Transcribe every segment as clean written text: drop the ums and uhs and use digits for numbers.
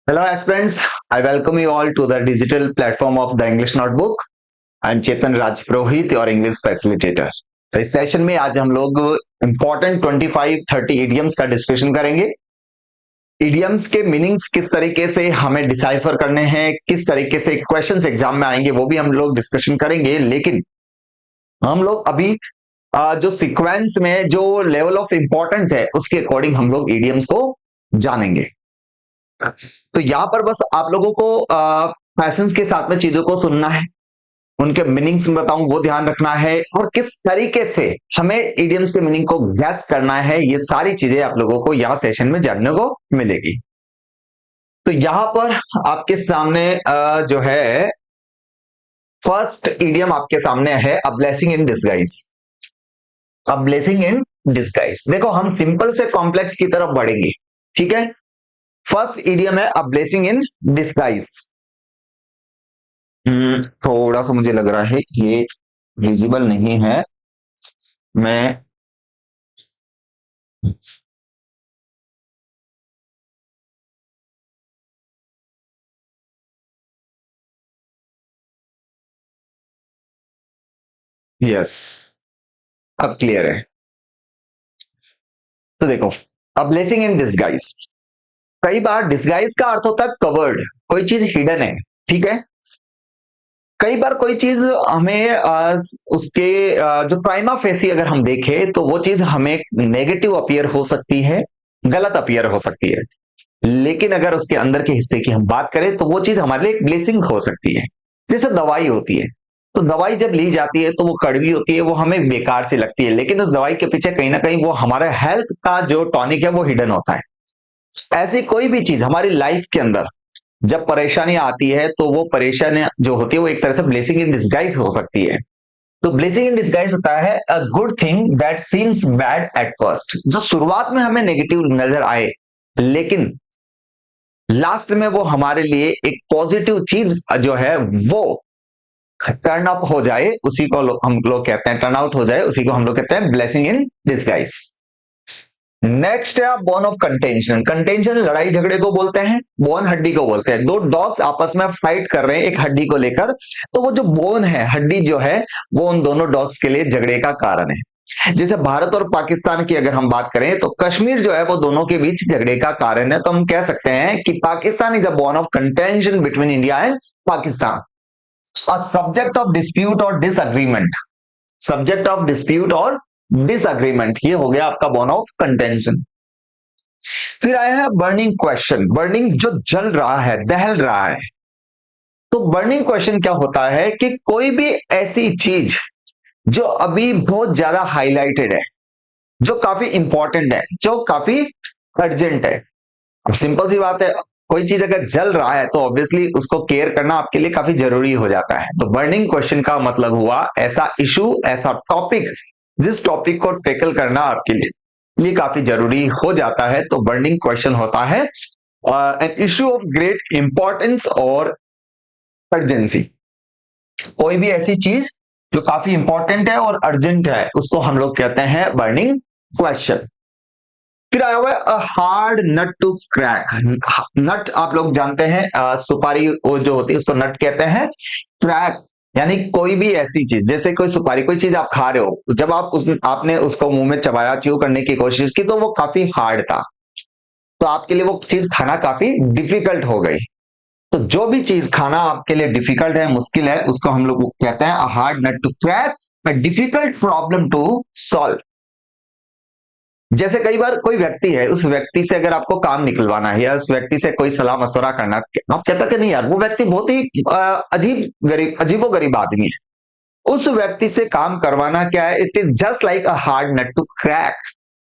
Hello aspirants, I welcome you all to the digital platform of the English Notebook. I am Chetan Raj Purohit, your English facilitator. तो इस session में आज हम लोग important 25-30 idioms का discussion करेंगे। Idioms के मीनिंग्स किस तरीके से हमें डिसाइफर करने हैं, किस तरीके से क्वेश्चंस एग्जाम में आएंगे, वो भी हम लोग डिस्कशन करेंगे। लेकिन हम लोग अभी जो सीक्वेंस में जो लेवल ऑफ इंपॉर्टेंस है उसके अकॉर्डिंग हम लोग इडियम्स को जानेंगे। तो यहां पर बस आप लोगों को पैसेंस के साथ में चीजों को सुनना है, उनके मीनिंग्स में बताऊं वो ध्यान रखना है, और किस तरीके से हमें इडियम्स के मीनिंग को गैस करना है, ये सारी चीजें आप लोगों को यहाँ सेशन में जानने को मिलेगी। तो यहां पर आपके सामने जो है फर्स्ट इडियम आपके सामने है a blessing in disguise. A blessing in disguise, देखो हम सिंपल से कॉम्प्लेक्स की तरफ बढ़ेंगे, ठीक है। फर्स्ट इडियम है अ ब्लेसिंग इन डिस्गाइज। थोड़ा सा मुझे लग रहा है ये विजिबल नहीं है। मैं यस, अब क्लियर है। तो देखो, अ ब्लेसिंग इन डिस्गाइज, कई बार डिस्गाइज का अर्थ होता है कवर्ड, कोई चीज हिडन है, ठीक है। कई बार कोई चीज हमें उसके जो प्राइमा फेसी अगर हम देखें तो वो चीज हमें नेगेटिव अपीयर हो सकती है, गलत अपीयर हो सकती है। लेकिन अगर उसके अंदर के हिस्से की हम बात करें तो वो चीज हमारे लिए एक ब्लेसिंग हो सकती है। जैसे दवाई होती है, तो दवाई जब ली जाती है तो वो कड़वी होती है, वो हमें बेकार सी लगती है, लेकिन उस दवाई के पीछे कहीं ना कहीं वो हमारे हेल्थ का जो टॉनिक है वो हिडन होता है। ऐसी कोई भी चीज हमारी लाइफ के अंदर जब परेशानी आती है तो वो परेशानी जो होती है वो एक तरह से ब्लेसिंग इन डिस्गाइज हो सकती है। तो ब्लेसिंग इन डिस्गाइज होता है a good thing that seems bad at first, जो शुरुआत में हमें नेगेटिव नजर आए लेकिन लास्ट में वो हमारे लिए एक पॉजिटिव चीज जो है वो टर्न अप हो जाए, उसी को हम लोग कहते हैं टर्न आउट हो जाए, उसी को हम लोग कहते हैं ब्लेसिंग इन डिस्गाइज। नेक्स्ट है बोन ऑफ कंटेंशन। कंटेंशन लड़ाई झगड़े को बोलते हैं, बोन हड्डी को बोलते हैं। दो डॉग्स आपस में फाइट कर रहे हैं एक हड्डी को लेकर, तो वो जो बोन है, हड्डी जो है, वो उन दोनों डॉग्स के लिए झगड़े का कारण है। जैसे भारत और पाकिस्तान की अगर हम बात करें तो कश्मीर जो है वो दोनों के बीच झगड़े का कारण है। तो हम कह सकते हैं कि Pakistan is a bone of contention between India and Pakistan. A subject of dispute और डिसअग्रीमेंट, सब्जेक्ट ऑफ डिस्प्यूट और डिसअग्रीमेंट, ये हो गया आपका बोन ऑफ कंटेंशन। फिर आया है बर्निंग क्वेश्चन। बर्निंग जो जल रहा है, दहल रहा है। तो बर्निंग क्वेश्चन क्या होता है कि कोई भी ऐसी चीज जो अभी बहुत ज्यादा हाईलाइटेड है, जो काफी इंपॉर्टेंट है, जो काफी अर्जेंट है। अब सिंपल सी बात है, कोई चीज अगर जल रहा है तो ऑब्वियसली उसको केयर करना आपके लिए काफी जरूरी हो जाता है। तो बर्निंग क्वेश्चन का मतलब हुआ ऐसा इशू, ऐसा टॉपिक जिस टॉपिक को टेकल करना आपके लिए काफी जरूरी हो जाता है। तो बर्निंग क्वेश्चन होता है an issue of great importance और अर्जेंसी। कोई भी ऐसी चीज जो काफी इंपॉर्टेंट है और अर्जेंट है उसको हम लोग कहते हैं बर्निंग क्वेश्चन। फिर आया हुआ है a hard nut to crack. Nut आप लोग जानते हैं, सुपारी वो जो होती है उसको नट कहते हैं। क्रैक यानी कोई भी ऐसी चीज, जैसे कोई सुपारी, कोई चीज आप खा रहे हो, जब आपने उसको मुंह में चबाया, च्यू करने की कोशिश की तो वो काफी हार्ड था, तो आपके लिए वो चीज खाना काफी डिफिकल्ट हो गई। तो जो भी चीज खाना आपके लिए डिफिकल्ट है, मुश्किल है, उसको हम लोग कहते हैं hard nut to crack, a difficult problem to solve. जैसे कई बार कोई व्यक्ति है, उस व्यक्ति से अगर आपको काम निकलवाना है या उस व्यक्ति से कोई सलाह मशवरा करना, आप कहता कि नहीं यार वो व्यक्ति बहुत ही अजीबो गरीब आदमी है, उस व्यक्ति से काम करवाना क्या है, it is just like a hard nut to crack.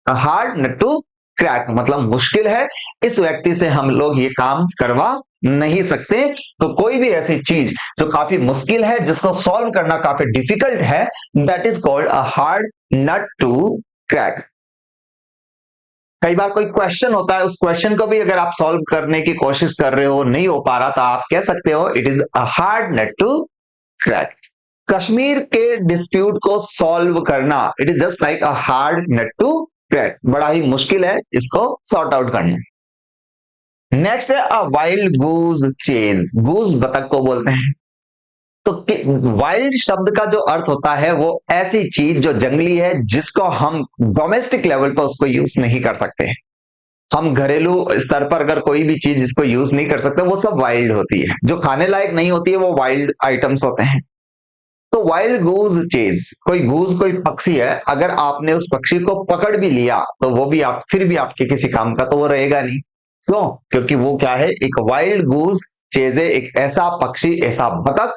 A hard nut to crack मतलब मुश्किल है, इस व्यक्ति से हम लोग ये काम करवा नहीं सकते। तो कोई भी ऐसी चीज जो काफी मुश्किल है, जिसको सॉल्व करना काफी डिफिकल्ट है, that is called a hard nut to crack. कई बार कोई क्वेश्चन होता है, उस क्वेश्चन को भी अगर आप सॉल्व करने की कोशिश कर रहे हो, नहीं हो पा रहा, तो आप कह सकते हो it is a hard nut to crack. Kashmir के डिस्प्यूट को सॉल्व करना, it is just like a hard nut to crack, बड़ा ही मुश्किल है इसको सॉर्ट आउट करना। नेक्स्ट है अ वाइल्ड गूज चेज। गूज बतख को बोलते हैं। तो वाइल्ड शब्द का जो अर्थ होता है वो ऐसी चीज जो जंगली है, जिसको हम डोमेस्टिक लेवल पर उसको यूज नहीं कर सकते। हम घरेलू स्तर पर अगर कोई भी चीज इसको यूज नहीं कर सकते, वो सब वाइल्ड होती है। जो खाने लायक नहीं होती है वो वाइल्ड आइटम्स होते हैं। तो वाइल्ड गूज चेज, कोई गूज कोई पक्षी है, अगर आपने उस पक्षी को पकड़ भी लिया तो वो भी आप फिर भी आपके किसी काम का तो वो रहेगा नहीं। क्यों? क्योंकि वो क्या है, एक वाइल्ड गूज चेज है, एक ऐसा पक्षी, ऐसा बतख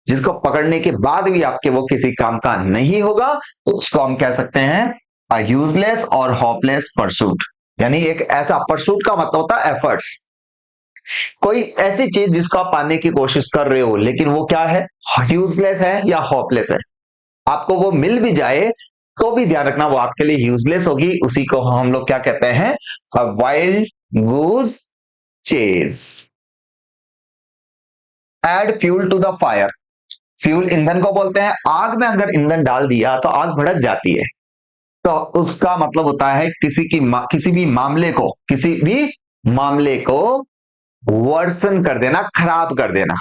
जिसको पकड़ने के बाद भी आपके वो किसी काम का नहीं होगा। तो उसको हम कह सकते हैं यूजलेस और होपलेस परसूट। यानी एक ऐसा, परसूट का मतलब होता है एफर्ट्स। कोई ऐसी चीज जिसको आप पाने की कोशिश कर रहे हो लेकिन वो क्या है, यूजलेस है या होपलेस है। आपको वो मिल भी जाए तो भी ध्यान रखना वो आपके लिए यूजलेस होगी। उसी को हम लोग क्या कहते हैं, wild goose chase. Add fuel to the fire. Fuel ईंधन को बोलते हैं। आग में अगर ईंधन डाल दिया तो आग भड़क जाती है। तो उसका मतलब होता है किसी भी मामले को वर्सन कर देना, खराब कर देना।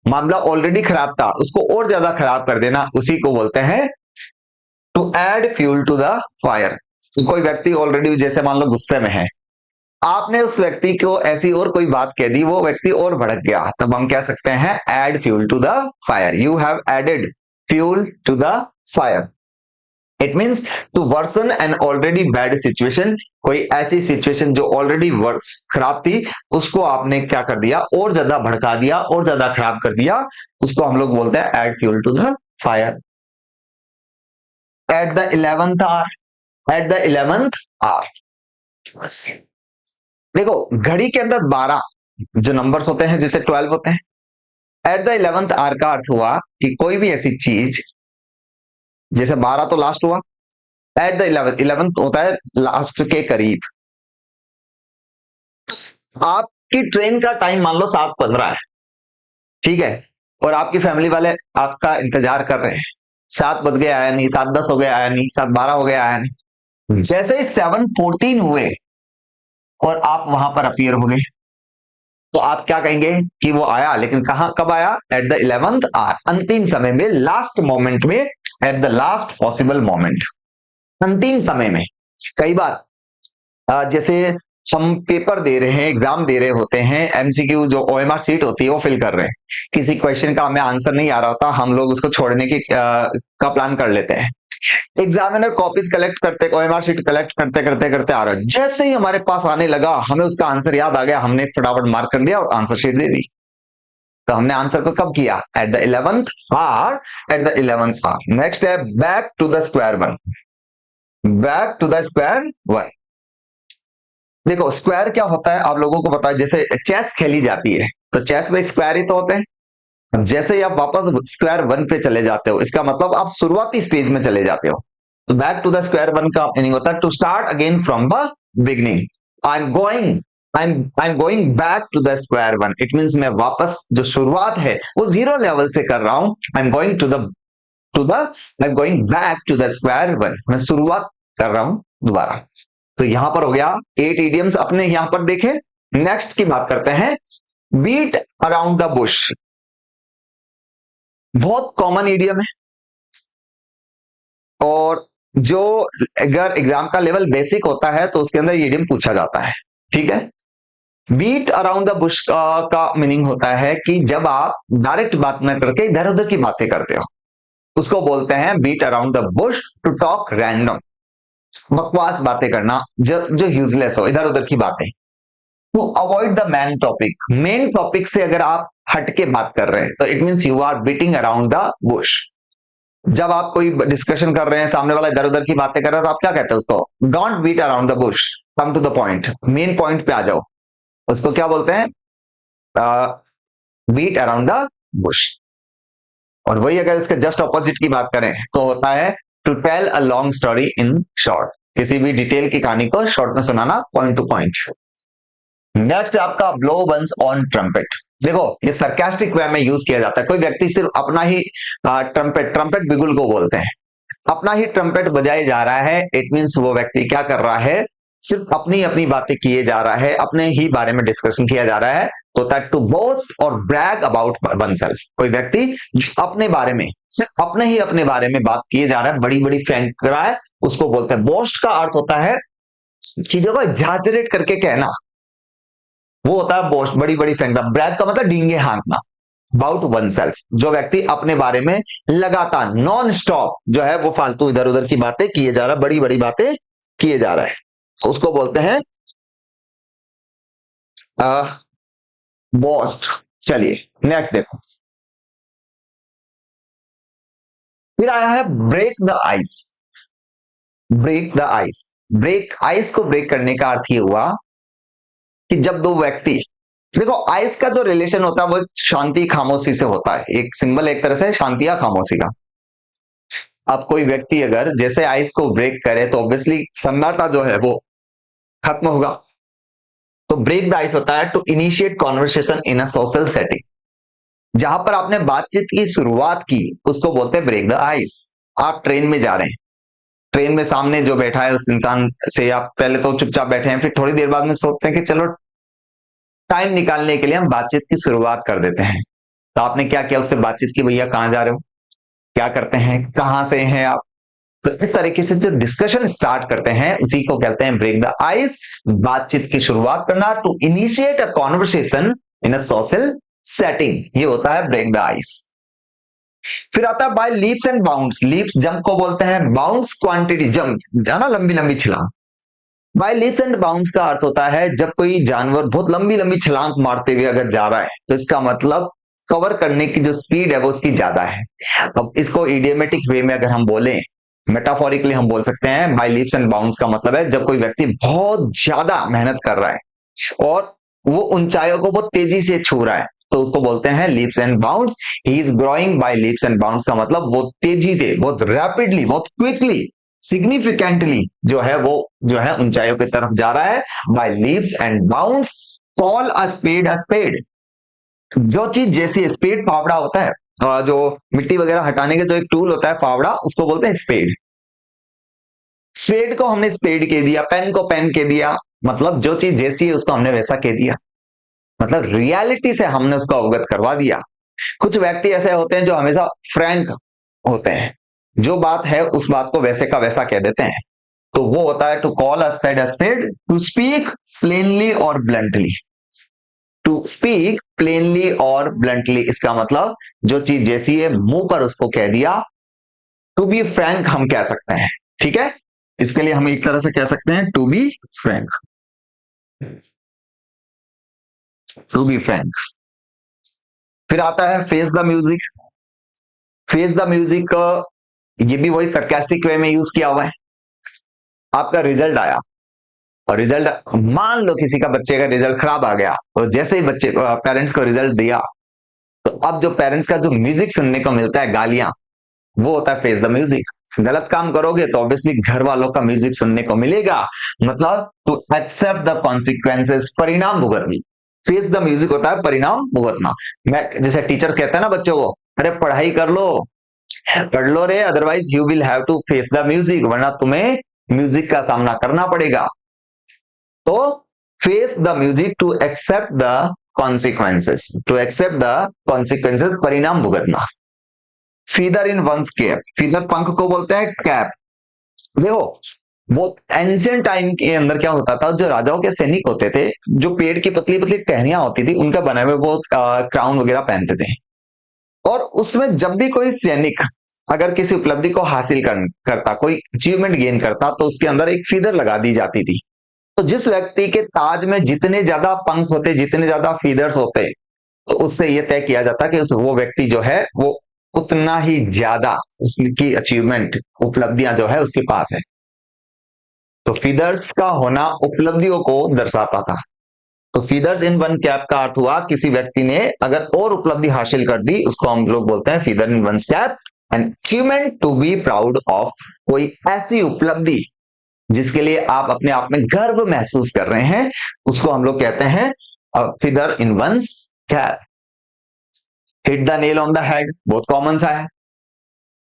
मामला ऑलरेडी खराब था, उसको और ज्यादा खराब कर देना, उसी को बोलते हैं to add fuel to the fire. कोई व्यक्ति ऑलरेडी जैसे मान लो गुस्से में है, आपने उस व्यक्ति को ऐसी और कोई बात कह दी, वो व्यक्ति और भड़क गया, तब हम कह सकते हैं add fuel to the fire. You have added fuel to the fire. It means to worsen an already bad situation. कोई ऐसी सिचुएशन जो ऑलरेडी वर्स खराब थी, उसको आपने क्या कर दिया, और ज्यादा भड़का दिया, और ज्यादा खराब कर दिया। उसको हम लोग बोलते हैं add fuel to the fire. At the 11th hour. At the 11th hour, देखो घड़ी के अंदर 12 जो नंबर्स होते हैं, जैसे 12 होते हैं। एट द 11th आवर का अर्थ हुआ कि कोई भी ऐसी चीज, जैसे 12 तो लास्ट हुआ, एट द 11th, 11th होता है लास्ट के करीब। आपकी ट्रेन का टाइम मान लो 7:15 है, ठीक है, और आपकी फैमिली वाले आपका इंतजार कर रहे हैं। 7 बज गए आया नहीं, 7:10 हो गए आया नहीं, 7:12 हो गए आया नहीं। जैसे ही 7:14 हुए और आप वहां पर अपीयर हो गए, तो आप क्या कहेंगे कि वो आया, लेकिन कहां, कब आया, एट द 11th आवर, अंतिम समय में, लास्ट मोमेंट में, at the last possible moment, अंतिम समय में। कई बार जैसे हम पेपर दे रहे हैं, एग्जाम दे रहे होते हैं, एमसीक्यू जो ओएमआर सीट होती है वो फिल कर रहे हैं, किसी क्वेश्चन का हमें आंसर नहीं आ रहा होता, हम लोग उसको छोड़ने की का प्लान कर लेते हैं। एग्जामिनर कॉपीज कलेक्ट करते, ओएमआर शीट कलेक्ट करते करते करते आ रहा है, जैसे ही हमारे पास आने लगा, हमें उसका आंसर याद आ गया, हमने फटाफट मार्क कर लिया और आंसर शीट दे दी। तो हमने आंसर को कब किया, at the 11th hour. At the 11th hour. Next है back to the square one. Back to the square one. देखो स्क्वायर क्या होता है आप लोगों को पता है, जैसे चेस खेली जाती है तो चेस में स्क्वायर ही तो होते हैं। जैसे ही आप वापस स्क्वायर वन पे चले जाते हो, इसका मतलब आप शुरुआती स्टेज में चले जाते हो। तो back to the square one का मीनिंग होता है to start again from the beginning. I am going I am going back to the square one. It means मैं वापस जो शुरुआत है वो जीरो लेवल से कर रहा हूं। I am going I am going back to the square one. मैं शुरुआत कर रहा हूं दोबारा। तो यहां पर हो गया 8 इडियम्स अपने यहां पर देखे। नेक्स्ट की बात करते हैं, बीट अराउंड द बुश। बहुत कॉमन इडियम है, और जो अगर एग्जाम का लेवल बेसिक होता है तो उसके अंदर इडियम पूछा जाता है, ठीक है। बीट अराउंड द बुश का मीनिंग होता है कि जब आप डायरेक्ट बात न करके इधर उधर की बातें करते हो, उसको बोलते हैं beat around the bush. To talk random, बकवास बातें करना जो यूजलेस हो, इधर उधर की बातें। To avoid the main topic से अगर आप हट के बात कर रहे हैं तो it means you are beating around the bush. जब आप कोई डिस्कशन कर रहे हैं, सामने वाला इधर उधर की बातें कर रहा है, तो आप क्या कहते हैं उसको, don't beat around the bush, come to the point, main point पे आ जाओ। उसको क्या बोलते हैं, बीट अराउंड द बुश। और वही अगर इसके जस्ट ऑपोजिट की बात करें तो होता है to tell a long story in short. किसी भी डिटेल की कहानी को शॉर्ट में सुनाना, पॉइंट टू पॉइंट। नेक्स्ट आपका ब्लो वंस ऑन ट्रम्पेट। देखो ये सरकास्टिक वे में यूज किया जाता है। कोई व्यक्ति सिर्फ अपना ही ट्रम्पेट बिगुल को बोलते हैं, अपना ही ट्रम्पेट बजाए जा रहा है। इट मीन्स वो व्यक्ति क्या कर रहा है, सिर्फ अपनी अपनी बातें किए जा रहा है, अपने ही बारे में डिस्कशन किया जा रहा है, तो दैट टू बोस्ट और ब्रैग अबाउट वन सेल्फ। कोई व्यक्ति जो अपने बारे में, सिर्फ अपने बारे में बात किए जा रहा है, बड़ी बड़ी फेंक रहा है, उसको बोलते हैं बोस्ट। का अर्थ होता है चीजों को एग्जैजरेट करके कहना, वो होता है बोस्ट, बड़ी बड़ी फेंकना। ब्रैग का मतलब डींगे हाँकना अबाउट वन सेल्फ। जो व्यक्ति अपने बारे में लगातार नॉन स्टॉप जो है वो फालतू इधर उधर की बातें किए जा रहा है, बड़ी बड़ी बातें किए जा रहा है, उसको बोलते हैं बोस्ट। चलिए नेक्स्ट देखो, फिर आया है break the ice. Break the ice, break ice को ब्रेक करने का अर्थ ये हुआ कि जब दो व्यक्ति, देखो आइस का जो रिलेशन होता है वो शांति खामोशी से होता है, एक सिंबल एक तरह से शांति या खामोशी का। अब कोई व्यक्ति अगर जैसे आइस को ब्रेक करे तो ऑब्वियसली सन्नाटा जो है वो खत्म होगा। तो ब्रेक द आइस होता है to initiate conversation in a social setting. जहां पर आपने बातचीत की शुरुआत की उसको बोलते हैं ब्रेक द आइस। आप ट्रेन में जा रहे हैं, ट्रेन में सामने जो बैठा है उस इंसान से आप पहले तो चुपचाप बैठे हैं, फिर थोड़ी देर बाद में सोचते हैं कि चलो टाइम निकालने के लिए हम बातचीत की शुरुआत कर देते हैं। तो आपने क्या किया, उससे बातचीत की, भैया कहाँ जा रहे हो, क्या करते हैं, कहाँ से हैं आप। तो इस तरीके से जो डिस्कशन स्टार्ट करते हैं उसी को कहते हैं ब्रेक द आइस। बातचीत की शुरुआत करना, to initiate a conversation in a social setting, ये होता है ब्रेक द आइस। फिर आता है by leaps and bounds. Leaps jump को बोलते हैं, बाउंड्स क्वांटिटी जंप, ना लंबी लंबी छलांग। बाय लीप्स एंड बाउंड्स का अर्थ होता है जब कोई जानवर बहुत लंबी लंबी छलांग मारते हुए अगर जा रहा है तो इसका मतलब कवर करने की जो स्पीड है वो उसकी ज्यादा है। अब इसको इडियोमेटिक वे में अगर हम बोले, मेटाफोरिकली हम बोल सकते हैं बाय लीप्स एंड बाउंड्स का मतलब है जब कोई व्यक्ति बहुत ज्यादा मेहनत कर रहा है और वो ऊंचाइयों को बहुत तेजी से छू रहा है तो उसको बोलते हैं leaps and bounds. He is growing by leaps and bounds का मतलब वो तेजी से, बहुत रैपिडली, बहुत क्विकली, सिग्निफिकेंटली जो है वो जो है ऊंचाइयों की तरफ जा रहा है by leaps and bounds. Call a spade a spade. जो चीज जैसी स्पेड, फावड़ा होता है, जो मिट्टी वगैरह हटाने के जो एक टूल होता है फावड़ा, उसको बोलते हैं स्पेड। स्पेड को हमने स्पेड कह दिया, पेन को पेन कह दिया, मतलब जो चीज जैसी है उसको हमने वैसा कह दिया, मतलब रियलिटी से हमने उसको अवगत करवा दिया। कुछ व्यक्ति ऐसे होते हैं जो हमेशा फ्रैंक होते हैं, जो बात है उस बात को वैसे का वैसा कह देते हैं, तो वो होता है to call a spade, to speak plainly और ब्लंटली। टू स्पीक प्लेनली और ब्लंटली इसका मतलब जो चीज जैसी है मुंह पर उसको कह दिया। टू बी फ्रैंक हम कह सकते हैं, ठीक है, इसके लिए हम एक तरह से कह सकते हैं to be frank. To be frank. फिर आता है face the music. Face the music, ये भी वही सरकास्टिक वे में यूज किया हुआ है। आपका रिजल्ट आया और रिजल्ट, मान लो किसी का बच्चे का रिजल्ट खराब आ गया, तो जैसे ही बच्चे पेरेंट्स को रिजल्ट दिया तो अब जो पेरेंट्स का जो म्यूजिक सुनने को मिलता है, गालियां, वो होता है फेस द म्यूजिक। गलत काम करोगे तो ऑब्वियसली घर वालों का म्यूजिक सुनने को मिलेगा, मतलब टू एक्सेप्ट द कॉन्सिक्वेंसेस, परिणाम भुगतना। फेस द म्यूजिक होता है परिणाम भुगतना। मैं जैसे टीचर कहता है ना बच्चों को, अरे पढ़ाई कर लो, पढ़ लो रे, otherwise you will have to face the music, वरना तुम्हें म्यूजिक का सामना करना पड़ेगा। तो face the music, to accept the consequences, to accept the consequences, परिणाम भुगतना। Feather in one's cap, feather पंख को बोलते हैं कैप। देखो वो एंशियंट टाइम के अंदर क्या होता था, जो राजाओं के सैनिक होते थे, जो पेड़ की पतली पतली टहनियां होती थी उनका बनाए हुए वो क्राउन वगैरह पहनते थे। और उसमें जब भी कोई सैनिक अगर किसी उपलब्धि को हासिल करता, कोई अचीवमेंट गेन करता, तो उसके अंदर एक फीदर लगा दी जाती थी। तो जिस व्यक्ति के ताज में जितने ज्यादा पंख होते, जितने ज्यादा फीदर्स होते, तो उससे यह तय किया जाता कि वो व्यक्ति जो है वो उतना ही ज्यादा उसकी अचीवमेंट, उपलब्धियां जो है उसके पास है। तो फीदर्स का होना उपलब्धियों को दर्शाता था। तो फीदर्स इन वन कैप का अर्थ हुआ किसी व्यक्ति ने अगर और उपलब्धि हासिल कर दी, उसको हम लोग बोलते हैं feather in one cap. And achievement to be proud of, कोई ऐसी उपलब्धि जिसके लिए आप अपने आप में गर्व महसूस कर रहे हैं, उसको हम लोग कहते हैं feather in one cap. Hit the nail on the head, बहुत कॉमन सा है।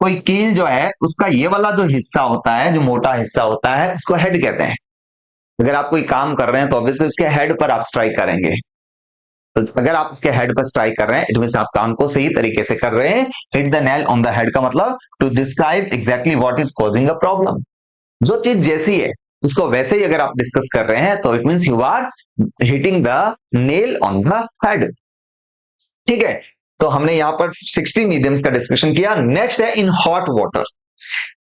कोई कील जो है उसका ये वाला जो हिस्सा होता है, जो मोटा हिस्सा होता है, उसको हेड कहते हैं। अगर आप कोई काम कर रहे हैं तो ऑब्वियसली उसके हेड पर आप स्ट्राइक करेंगे। तो अगर आप उसके हेड पर स्ट्राइक कर रहे हैं, इट मींस आप काम को सही तरीके से कर रहे हैं। Hit the nail on the head का मतलब to describe exactly what is causing a problem. जो चीज जैसी है उसको वैसे ही अगर आप डिस्कस कर रहे हैं तो it means you are hitting the nail on the head. ठीक है, तो हमने यहां पर 16 इडियम्स का डिस्कशन किया। नेक्स्ट है इन हॉट वाटर।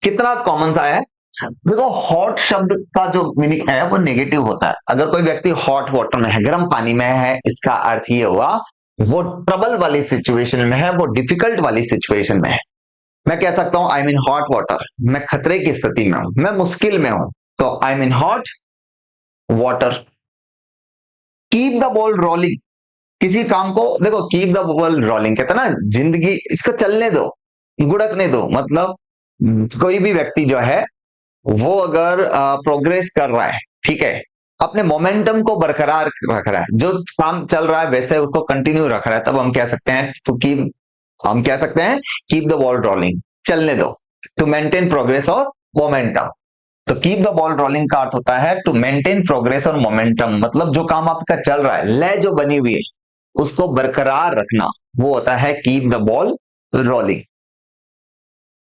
कितना कॉमन सा है। देखो हॉट शब्द का जो मीनिंग है वो नेगेटिव होता है। अगर कोई व्यक्ति हॉट वाटर में है, गर्म पानी में है, इसका अर्थ ये हुआ वो ट्रबल वाली सिचुएशन में है, वो डिफिकल्ट वाली सिचुएशन में है। मैं कह सकता हूं आई मीन हॉट वाटर, मैं खतरे की स्थिति में हूं, मैं मुश्किल में हूं, तो I mean hot water. Keep the ball rolling. किसी काम को देखो, कीप द बॉल रोलिंग कहते हैं ना, जिंदगी इसको चलने दो, गुड़कने दो। मतलब कोई भी व्यक्ति जो है वो अगर प्रोग्रेस कर रहा है, ठीक है, अपने मोमेंटम को बरकरार रख रहा है, जो काम चल रहा है वैसे उसको कंटिन्यू रख रहा है, तब हम कह सकते हैं टू कीप, हम कह सकते हैं कीप द बॉल रोलिंग, चलने दो, टू मेंटेन प्रोग्रेस और मोमेंटम। तो कीप द बॉल रोलिंग का अर्थ होता है टू मेंटेन प्रोग्रेस और मोमेंटम, मतलब जो काम आपका चल रहा है, लय जो बनी हुई है उसको बरकरार रखना, वो होता है keep the ball rolling.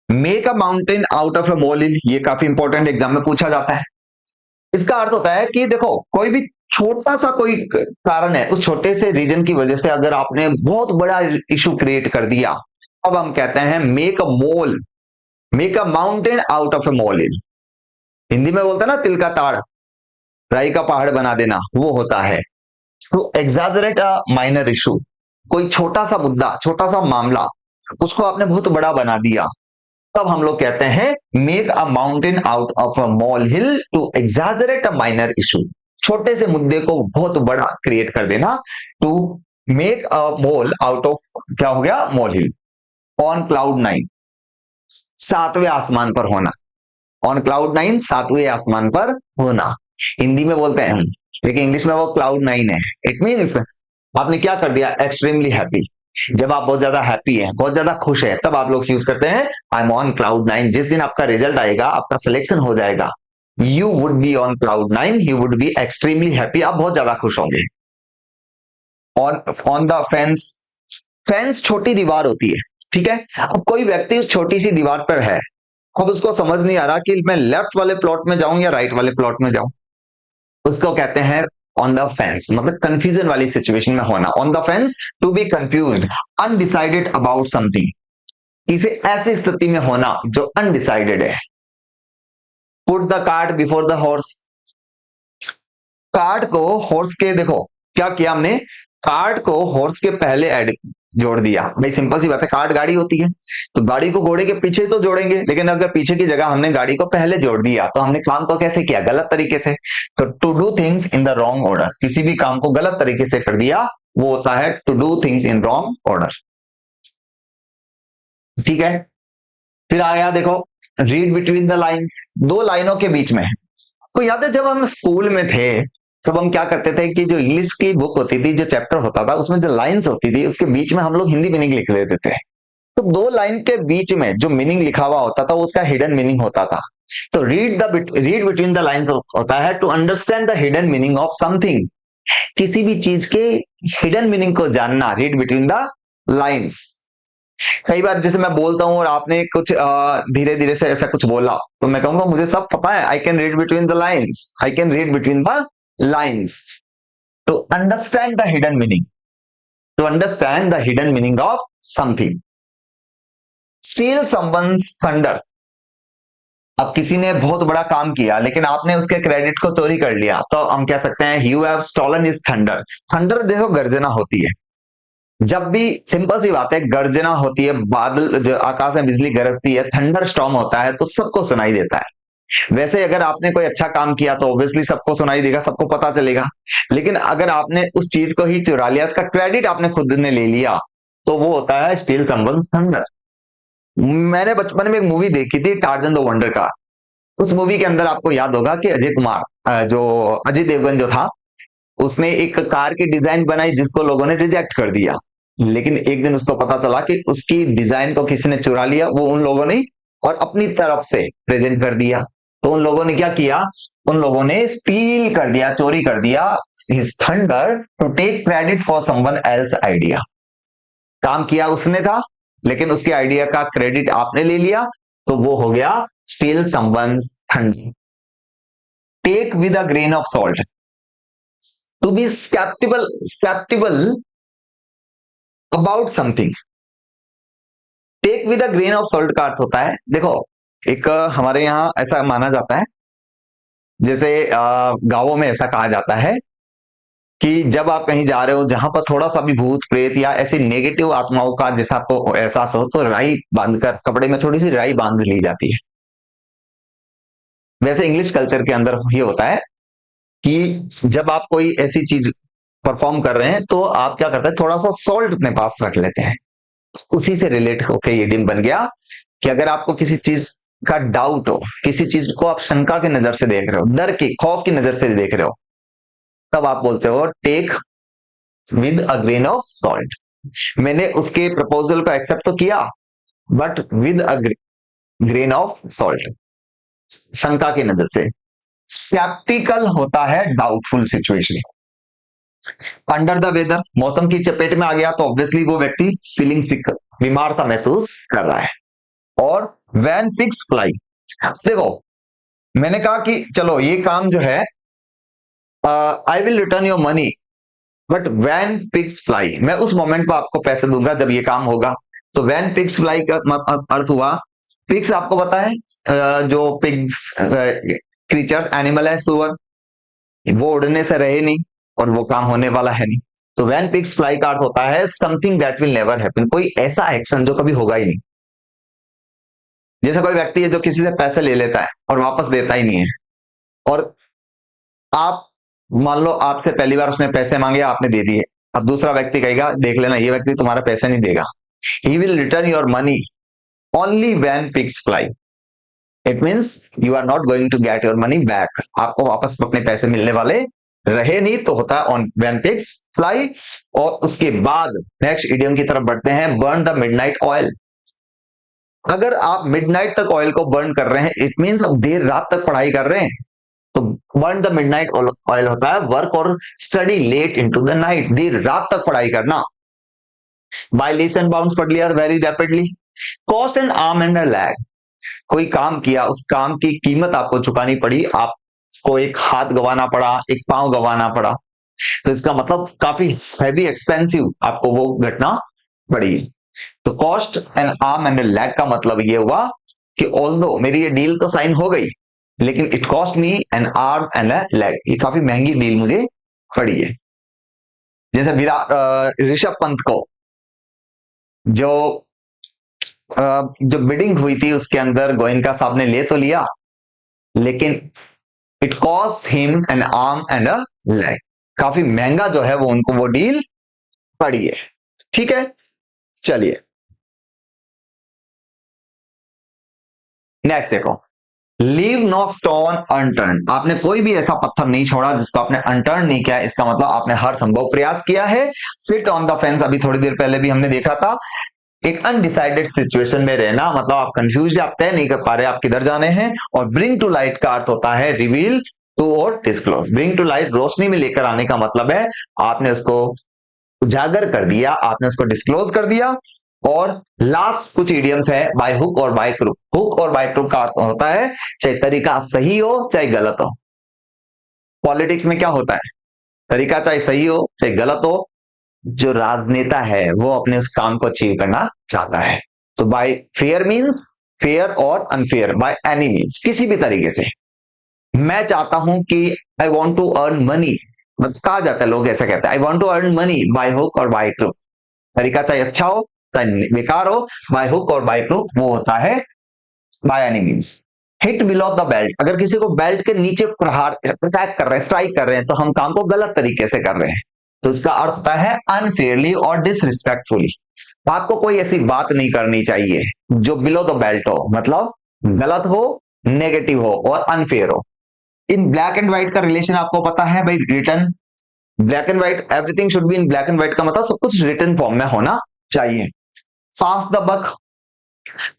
Make a mountain out of a molehill, ये काफी इंपॉर्टेंट एग्जाम में पूछा जाता है। इसका अर्थ होता है कि देखो कोई भी छोटा सा कोई कारण है, उस छोटे से रीजन की वजह से अगर आपने बहुत बड़ा इशू क्रिएट कर दिया, अब हम कहते हैं make a mole, make a mountain out of a molehill. Hindi में बोलते हैं ना तिल का ताड़ राई का पहाड़ बना देना, वो होता है to exaggerate a minor issue. कोई छोटा सा मुद्दा, छोटा सा मामला, उसको आपने बहुत बड़ा बना दिया, तब हम लोग कहते हैं make a mountain out of a molehill to exaggerate a minor issue. छोटे से मुद्दे को बहुत बड़ा क्रिएट कर देना, to make a mole out of, क्या हो गया, molehill. On cloud nine, सातवें आसमान पर होना। ऑन क्लाउड नाइन, सातवें आसमान पर होना, हिंदी में बोलते हैं हम, लेकिन इंग्लिश में वो क्लाउड नाइन है। इट मीन्स आपने क्या कर दिया, एक्सट्रीमली हैप्पी। जब आप बहुत ज्यादा हैप्पी है, बहुत ज्यादा खुश है, तब आप लोग यूज करते हैं I am on cloud nine. जिस दिन आपका रिजल्ट आएगा, आपका सिलेक्शन हो जाएगा, you would be on cloud nine, you would be extremely happy, आप बहुत ज्यादा खुश होंगे। On on the fence, fence छोटी दीवार होती है, ठीक है। अब कोई व्यक्ति उस छोटी सी दीवार पर है, अब उसको समझ नहीं आ रहा कि मैं लेफ्ट वाले प्लॉट में जाऊं या राइट वाले प्लॉट में जाऊं, उसको कहते हैं ऑन द फेंस, मतलब कंफ्यूजन वाली सिचुएशन में होना। On the fence, to be confuse, undecided about something, किसी ऐसी स्थिति में होना जो अनडिसाइडेड है। Put the cart before the horse, cart को हॉर्स के, देखो क्या किया हमने, कार्ट को हॉर्स के पहले ऐड जोड़ दिया। भाई सिंपल सी बात है, कार्ट गाड़ी होती है तो गाड़ी को घोड़े के पीछे तो जोड़ेंगे, लेकिन अगर पीछे की जगह हमने गाड़ी को पहले जोड़ दिया तो हमने काम को कैसे किया, गलत तरीके से। तो to do things in the wrong order, किसी भी काम को गलत तरीके से कर दिया, वो होता है to do things in wrong order. ठीक है, फिर आया देखो रीड बिटवीन द लाइन्स, दो लाइनों के बीच में। तो याद है जब हम स्कूल में थे तब हम क्या करते थे कि जो इंग्लिश की बुक होती थी, जो चैप्टर होता था, उसमें जो लाइंस होती थी उसके बीच में हम लोग हिंदी मीनिंग लिख देते थे। तो दो लाइन के बीच में जो मीनिंग लिखा हुआ होता था वो उसका हिडन मीनिंग होता था। तो रीड बिटवीन द लाइंस होता है to understand the hidden meaning of something, किसी भी चीज के हिडन मीनिंग को जानना, रीड बिटवीन द लाइंस। कई बार जैसे मैं बोलता हूं और आपने कुछ धीरे धीरे से ऐसा कुछ बोला, तो मैं कहूंगा मुझे सब पता है, I can read between the lines, I can read between the lines. To understand the hidden meaning, to understand the hidden meaning of something. Steal someone's thunder, अब किसी ने बहुत बड़ा काम किया लेकिन आपने उसके क्रेडिट को चोरी कर लिया, तो हम कह सकते हैं you have stolen his thunder. Thunder देखो गर्जना होती है, जब भी सिंपल सी बात है, गर्जना होती है, बादल जो आकाश में बिजली गरजती है, थंडर स्टॉर्म होता है, तो सबको सुनाई देता है। वैसे अगर आपने कोई अच्छा काम किया तो ऑब्वियसली सबको सुनाई देगा, सबको पता चलेगा। लेकिन अगर आपने उस चीज को ही चुरा लिया, इसका क्रेडिट आपने खुद ने ले लिया, तो वो होता है स्टील समवन्स थंडर। मैंने बचपन में एक मूवी देखी थी टार्जन द वंडर कार। उस मूवी के अंदर आपको याद होगा कि अजय कुमार, जो अजय देवगन जो था, उसने एक कार की डिजाइन बनाई जिसको लोगों ने रिजेक्ट कर दिया। लेकिन एक दिन उसको पता चला कि उसकी डिजाइन को किसी ने चुरा लिया, वो उन लोगों ने और अपनी तरफ से प्रेजेंट कर दिया। तो उन लोगों ने क्या किया, उन लोगों ने स्टील कर दिया, चोरी कर दिया his thunder to take credit for someone else idea. काम किया उसने था, लेकिन उसके आइडिया का क्रेडिट आपने ले लिया, तो वो हो गया steal someone's thunder. Take with a grain of salt, to be skeptical about something. Take with a grain of salt का अर्थ होता है, देखो एक हमारे यहाँ ऐसा माना जाता है, जैसे गांवों में ऐसा कहा जाता है कि जब आप कहीं जा रहे हो जहां पर थोड़ा सा भी भूत प्रेत या ऐसी नेगेटिव आत्माओं का जैसा आपको एहसास हो, तो राई बांधकर, कपड़े में थोड़ी सी राई बांध ली जाती है। वैसे इंग्लिश कल्चर के अंदर ये होता है कि जब आप कोई ऐसी चीज परफॉर्म कर रहे हैं तो आप क्या करते हैं, थोड़ा सा सॉल्ट अपने पास रख लेते हैं। उसी से रिलेट होकर ये डिम बन गया कि अगर आपको किसी चीज का डाउट हो, किसी चीज को आप शंका की नजर से देख रहे हो, डर की, खौफ की नजर से देख रहे हो, तब आप बोलते हो take with a grain of salt. मैंने उसके प्रपोजल को एक्सेप्ट तो किया, but with a grain of salt, शंका की नजर से। स्केप्टिकल होता है doubtful situation. Under the weather, मौसम की चपेट में आ गया तो ऑब्वियसली वो व्यक्ति फीलिंग सिक, बीमार सा महसूस कर रहा है। और वैन फिक्स फ्लाई, देखो मैंने कहा कि चलो ये काम जो है, I will return your money but when pigs fly, मैं उस मोमेंट पर आपको पैसे दूंगा जब ये काम होगा। तो वैन पिग्स फ्लाई का अर्थ हुआ, पिग्स आपको पता है जो पिग्स क्रीचर्स, एनिमल है, सुअर, वो उड़ने से रहे नहीं और वो काम होने वाला है नहीं। तो वैन पिग्स फ्लाई का अर्थ होता है something that will never happen, कोई ऐसा एक्शन जो कभी होगा ही नहीं। जैसे कोई व्यक्ति है जो किसी से पैसे ले लेता है और वापस देता ही नहीं है, और आप मान लो आपसे पहली बार उसने पैसे मांगे, आपने दे दिए, अब दूसरा व्यक्ति कहेगा देख लेना ये व्यक्ति तुम्हारा पैसे नहीं देगा, he will return your money only when pigs fly. It means you are not going to get your money back, आपको वापस अपने पैसे मिलने वाले रहे नहीं, तो होता है ऑन व्हेन पिग्स फ्लाई। और उसके बाद नेक्स्ट इडियम की तरफ बढ़ते हैं, बर्न द मिडनाइट ऑयल। अगर आप मिडनाइट तक ऑयल को बर्न कर रहे हैं, इट मींस आप देर रात तक पढ़ाई कर रहे हैं, तो बर्न द मिडनाइट ऑयल होता है वर्क और study late into the night, देर रात तक पढ़ाई करना। बाय लीप्स एंड बाउंड्स पढ़ लिया very rapidly. Cost N arm and a lag, कोई काम किया, उस काम की कीमत आपको चुकानी पड़ी, आपको एक हाथ गंवाना पड़ा, एक पांव गंवाना पड़ा, तो इसका मतलब काफी हैवी एक्सपेंसिव आपको वो घटना पड़ी। तो cost N arm and a lag का मतलब ये हुआ कि ऑल्दो मेरी ये डील तो साइन हो गई, लेकिन it cost me N arm and a leg, ये काफी महंगी डील मुझे पड़ी है। जैसे विराट ऋषभ पंत को जो जो बिडिंग हुई थी उसके अंदर गोयनका साहब ने ले तो लिया, लेकिन it cost him an arm and a leg, काफी महंगा जो है वो उनको वो डील पड़ी है। ठीक है, चलिए नेक्स्ट देखो, लीव नो स्टोन अनटर्न, आपने कोई भी ऐसा पत्थर नहीं छोड़ा जिसको आपने अनटर्न नहीं किया, इसका मतलब आपने हर संभव प्रयास किया है। सिट ऑन द फेंस, अभी थोड़ी देर पहले भी हमने देखा था, एक अनडिसाइडेड सिचुएशन में रहना, मतलब आप कंफ्यूज, आप तय नहीं कर पा रहे आप किधर जाने हैं। और ब्रिंग टू लाइट का अर्थ होता है रिवील टू और डिस्क्लोज, ब्रिंग टू लाइट रोशनी में लेकर आने का मतलब है आपने उसको उजागर कर दिया, आपने उसको डिस्क्लोज कर दिया। और लास्ट कुछ इडियम्स है, बाय हुक और बाय क्रुक, हुक और बाय क्रुक का अर्थ होता है चाहे तरीका सही हो चाहे गलत हो। पॉलिटिक्स में क्या होता है, तरीका चाहे सही हो चाहे गलत हो, जो राजनेता है वो अपने उस काम को अचीव करना चाहता है। तो बाय फेयर मींस फेयर और अनफेयर, बाय एनी मींस, किसी भी तरीके से। मैं चाहता हूं कि I want to earn money, मतलब कहा जाता है, लोग ऐसा कहते हैं, I want to earn money by hook और बाय क्रुक, तरीका चाहे अच्छा हो चाहे बेकार हो, बाय हुक और बाय क्रुक वो होता है by any means. Hit below the belt, अगर किसी को बेल्ट के नीचे प्रहार अटैक कर रहे हैं, स्ट्राइक कर रहे हैं, तो हम काम को गलत तरीके से कर रहे हैं, तो इसका अर्थ होता है अनफेयरली और डिसरिस्पेक्टफुली। आपको कोई ऐसी बात नहीं करनी चाहिए जो बिलो द बेल्ट हो, मतलब गलत हो, नेगेटिव हो और अनफेयर हो। इन ब्लैक एंड व्हाइट का रिलेशन आपको पता है भाई, return black and white, everything should be in black and white का मतलब सब कुछ रिटर्न फॉर्म में होना चाहिए। Pass the buck,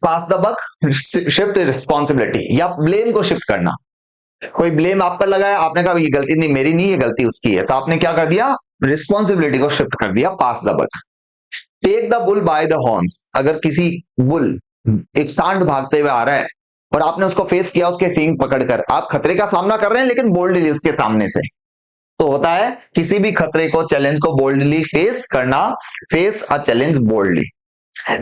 pass the buck, shift responsibility या ब्लेम को शिफ्ट करना। कोई ब्लेम आप पर लगाया, आपने कहा ये गलती नहीं मेरी नहीं, ये गलती उसकी है, तो आपने क्या कर दिया, रिस्पॉन्सिबिलिटी को शिफ्ट कर दिया, pass the buck. Take the bull by the horns, अगर किसी बुल, एक सांड भागते हुए आ रहा है और आपने उसको फेस किया, उसके सींग पकड़कर आप खतरे का सामना कर रहे हैं, लेकिन बोल्डली उसके सामने से, तो होता है किसी भी खतरे को, चैलेंज को बोल्डली फेस करना, face a challenge boldly.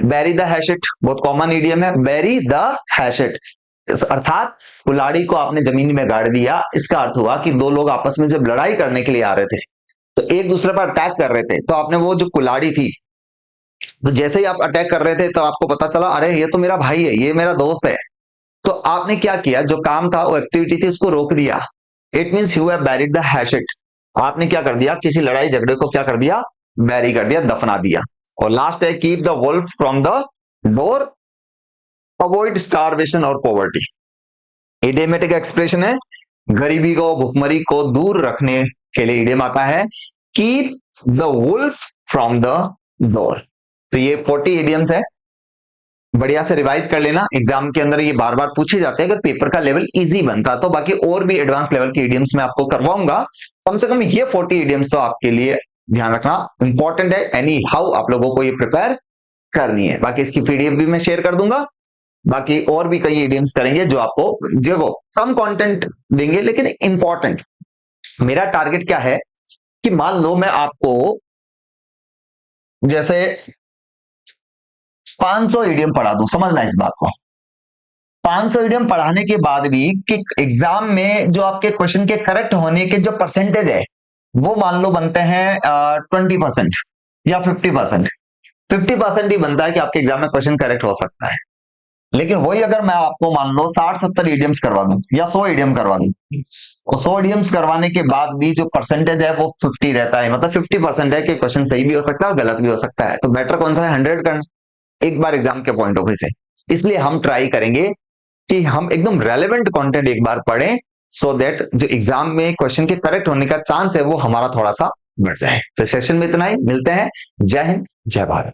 Bury the hatchet बहुत कॉमन इडियम है, बैरी द हैशेट, अर्थात कुल्हाड़ी को आपने जमीन में गाड़ दिया। इसका अर्थ हुआ कि दो लोग आपस में जब लड़ाई करने के लिए आ रहे थे, तो एक दूसरे पर अटैक कर रहे थे, तो आपने वो जो कुल्हाड़ी थी, तो जैसे ही आप अटैक कर रहे थे तो आपको पता चला अरे ये तो मेरा भाई है, ये मेरा दोस्त है, तो आपने क्या किया, जो काम था वो एक्टिविटी थी उसको रोक दिया। It means you have buried the hatchet, आपने क्या कर दिया, किसी लड़ाई झगड़े को क्या कर दिया, बैरी कर दिया, दफना दिया। और लास्ट है keep the wolf from the door, avoid starvation और पॉवर्टी। इडियमेटिक एक्सप्रेशन है, गरीबी को, भुखमरी को दूर रखने के लिए इडियम आता है keep the wolf from the door. तो ये 40 इडियम्स है, बढ़िया से रिवाइज कर लेना, एग्जाम के अंदर ये बार बार पूछे जाते हैं, अगर पेपर का लेवल इजी बनता तो बाकी और भी एडवांस लेवल के इडियम्स मैं आपको करवाऊंगा। कम से कम ये 40 इडियम्स तो आपके लिए ध्यान रखना इंपॉर्टेंट है, एनी हाउ आप लोगों को ये प्रिपेयर करनी है। बाकी इसकी पीडीएफ भी मैं शेयर कर दूंगा, बाकी और भी कई इडियम्स करेंगे जो आपको देखो कम कंटेंट देंगे लेकिन इंपॉर्टेंट। मेरा टारगेट क्या है कि मान लो मैं आपको जैसे 500 इडियम पढ़ा दूं, समझना इस बात को, 500 इडियम पढ़ाने के बाद भी कि एग्जाम में जो आपके क्वेश्चन के करेक्ट होने के जो परसेंटेज है वो मान लो बनते हैं 20% या 50%। 50% ही बनता है कि आपके एग्जाम में क्वेश्चन करेक्ट हो सकता है, लेकिन वही अगर मैं आपको मान लो 60-70 इडियम्स करवा दूं या 100 इडियम करवा दूं, तो 100 इडियम्स करवाने के बाद भी जो परसेंटेज है वो 50 रहता है, मतलब 50% है कि क्वेश्चन सही भी हो सकता है और गलत भी हो सकता है, तो बेटर कौन सा है, 100 करना एक बार एग्जाम के पॉइंट ऑफ व्यू से। इसलिए हम ट्राई करेंगे कि हम एकदम रेलेवेंट कंटेंट एक बार पढ़ें, सो दैट जो एग्जाम में क्वेश्चन के करेक्ट होने का चांस है वो हमारा थोड़ा सा बढ़ जाए। तो सेशन में इतना ही, मिलते हैं, जय हिंद जय भारत।